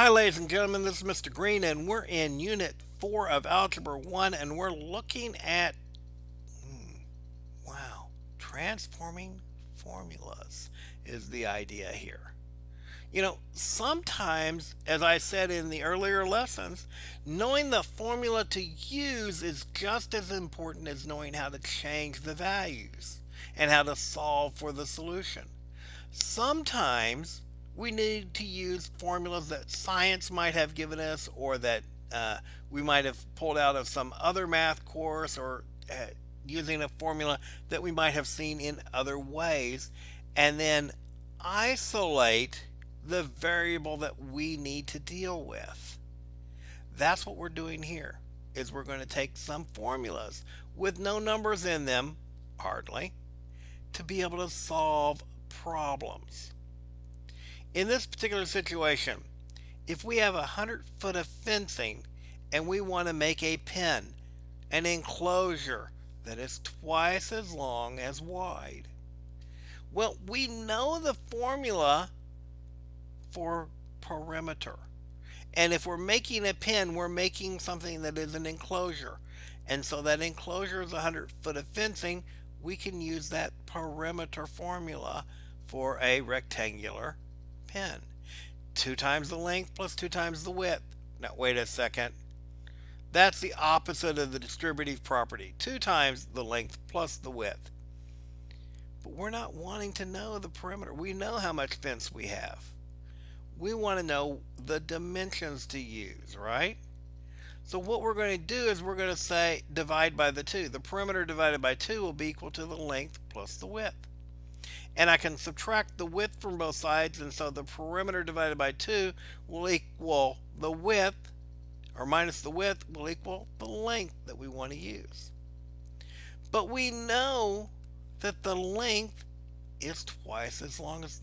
Hi, ladies and gentlemen, this is Mr. Green, and we're in Unit 4 of Algebra 1, and we're looking at, wow, transforming formulas is the idea here. Sometimes, as I said in the earlier lessons, knowing the formula to use is just as important as knowing how to change the values and how to solve for the solution. Sometimes we need to use formulas that science might have given us or that uh, we might have pulled out of some other math course or using a formula that we might have seen in other ways and then isolate the variable that we need to deal with. That's what we're doing here is we're going to take some formulas with no numbers in them, hardly, to be able to solve problems. In this particular situation, if we have 100 foot of fencing and we want to make a pen, an enclosure that is twice as long as wide, well, we know the formula for perimeter. And if we're making a pen, we're making something that is an enclosure. And so that enclosure is 100 foot of fencing. We can use that perimeter formula for a rectangular pen. 2 times the length plus 2 times the width. Now, wait a second. That's the opposite of the distributive property. 2 times the length plus the width. But we're not wanting to know the perimeter. We know how much fence we have. We want to know the dimensions to use, right? So what we're going to do is we're going to say divide by the 2. The perimeter divided by 2 will be equal to the length plus the width. And I can subtract the width from both sides, and so the perimeter divided by 2 will equal the width, or minus the width will equal the length that we want to use. But we know that the length is twice as long as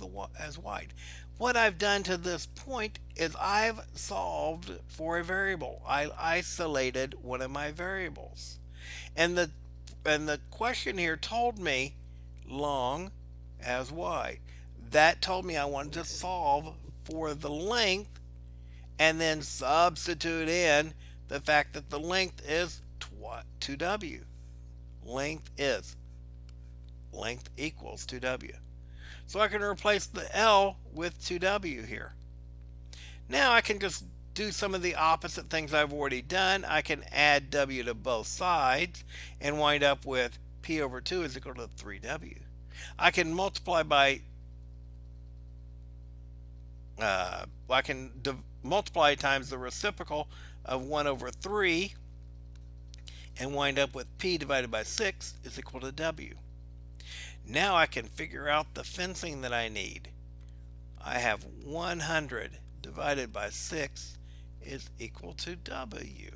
wide. What I've done to this point is I've solved for a variable. I isolated one of my variables. And the question here told me long as wide. That told me I wanted to solve for the length and then substitute in the fact that the length is 2w. Length equals 2w. So I can replace the L with 2w here. Now I can just do some of the opposite things I've already done. I can add w to both sides and wind up with p over 2 is equal to 3w. I can multiply by I can multiply times the reciprocal of 1 over 3 and wind up with p divided by 6 is equal to w. Now I can figure out the fencing that I need. I have 100 divided by 6 is equal to w.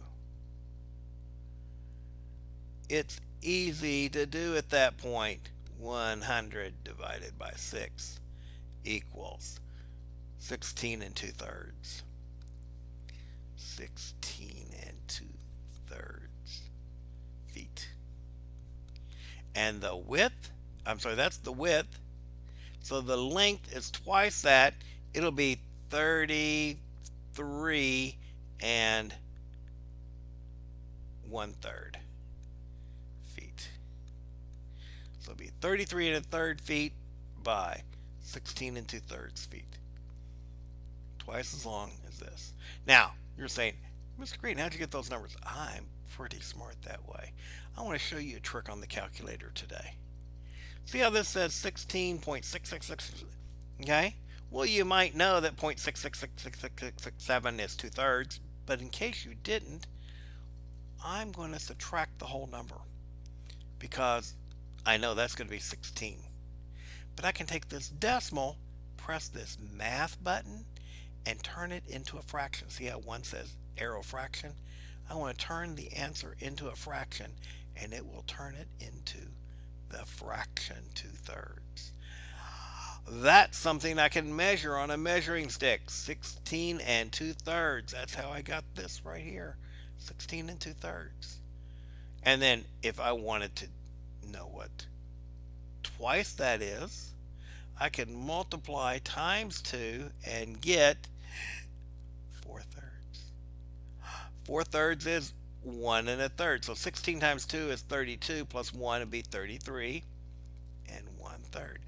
It's easy to do at that point. 100 divided by 6 equals 16 and 2/3. 16 and 2/3 feet. And the width, I'm sorry, that's the width. So the length is twice that. It'll be 33 and 1/3 feet. So it'll be 33 and 1/3 feet by 16 and 2/3 feet. Twice as long as this. Now, you're saying, Mr. Green, how'd you get those numbers? I'm pretty smart that way. I want to show you a trick on the calculator today. See how this says 16.666? Okay? Well, you might know that 0.6666667 is 2/3, but in case you didn't, I'm going to subtract the whole number because I know that's going to be 16. But I can take this decimal, press this math button, and turn it into a fraction. See how one says arrow fraction? I want to turn the answer into a fraction, and it will turn it into the fraction 2/3. That's something I can measure on a measuring stick. 16 and 2/3. That's how I got this right here. 16 and 2/3. And then if I wanted to know what twice that is, I can multiply times 2 and get 4 thirds is 1 and a third. So 16 times 2 is 32, plus 1 would be 33 and 1/3.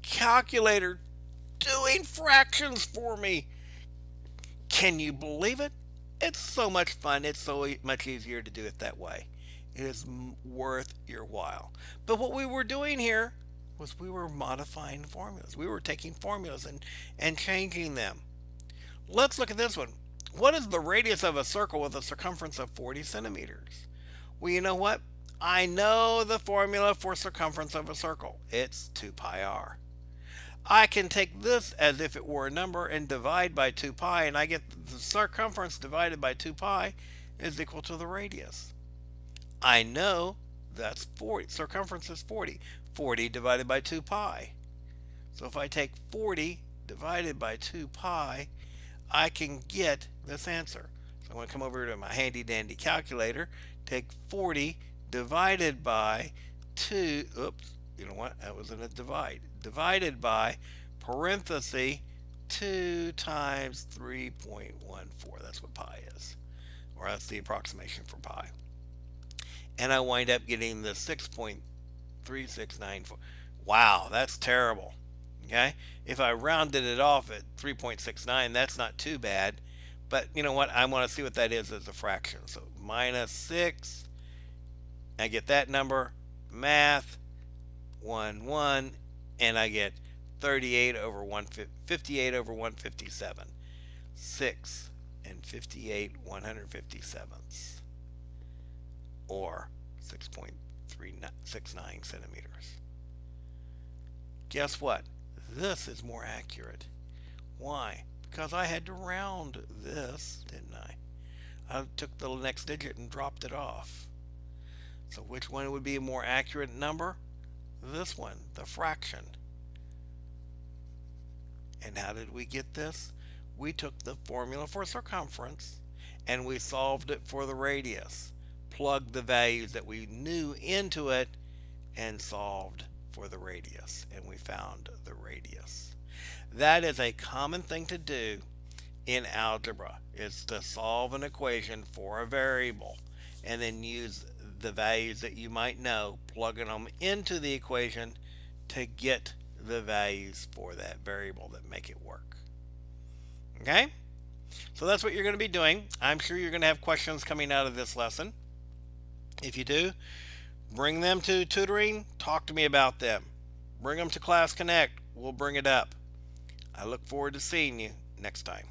Calculator doing fractions for me. Can you believe it? It's so much fun. It's so much easier to do it that way. It is worth your while. But what we were doing here was we were modifying formulas. We were taking formulas and changing them. Let's look at this one. What is the radius of a circle with a circumference of 40 centimeters? Well, you know what? I know the formula for circumference of a circle. It's 2 pi r. I can take this as if it were a number and divide by 2 pi, and I get the circumference divided by 2 pi is equal to the radius. I know that's 40. Circumference is 40. 40 divided by 2 pi. So if I take 40 divided by 2 pi, I can get this answer. So I'm going to come over to my handy dandy calculator, take 40 divided by 2, oops, you know what, that was in a divide, divided by parenthesis 2 times 3.14. That's what pi is, or that's the approximation for pi. And I wind up getting the 6.3694. Wow, that's terrible. Okay, if I rounded it off at 3.69, that's not too bad. But you know what? I want to see what that is as a fraction. So minus 6, I get that number. Math, 1, 1, and I get 38 over 58 over 157. 6 and 58 157ths, or 6.369 centimeters. Guess what? This is more accurate. Why? Because I had to round this, didn't I? I took the next digit and dropped it off. So which one would be a more accurate number? This one, the fraction. And how did we get this? We took the formula for circumference and we solved it for the radius. Plugged the values that we knew into it and solved for the radius, and we found the radius. That is a common thing to do in algebra, is to solve an equation for a variable and then use the values that you might know, plugging them into the equation to get the values for that variable that make it work. Okay? So that's what you're going to be doing. I'm sure you're going to have questions coming out of this lesson. If you do, bring them to tutoring, talk to me about them. Bring them to Class Connect, we'll bring it up. I look forward to seeing you next time.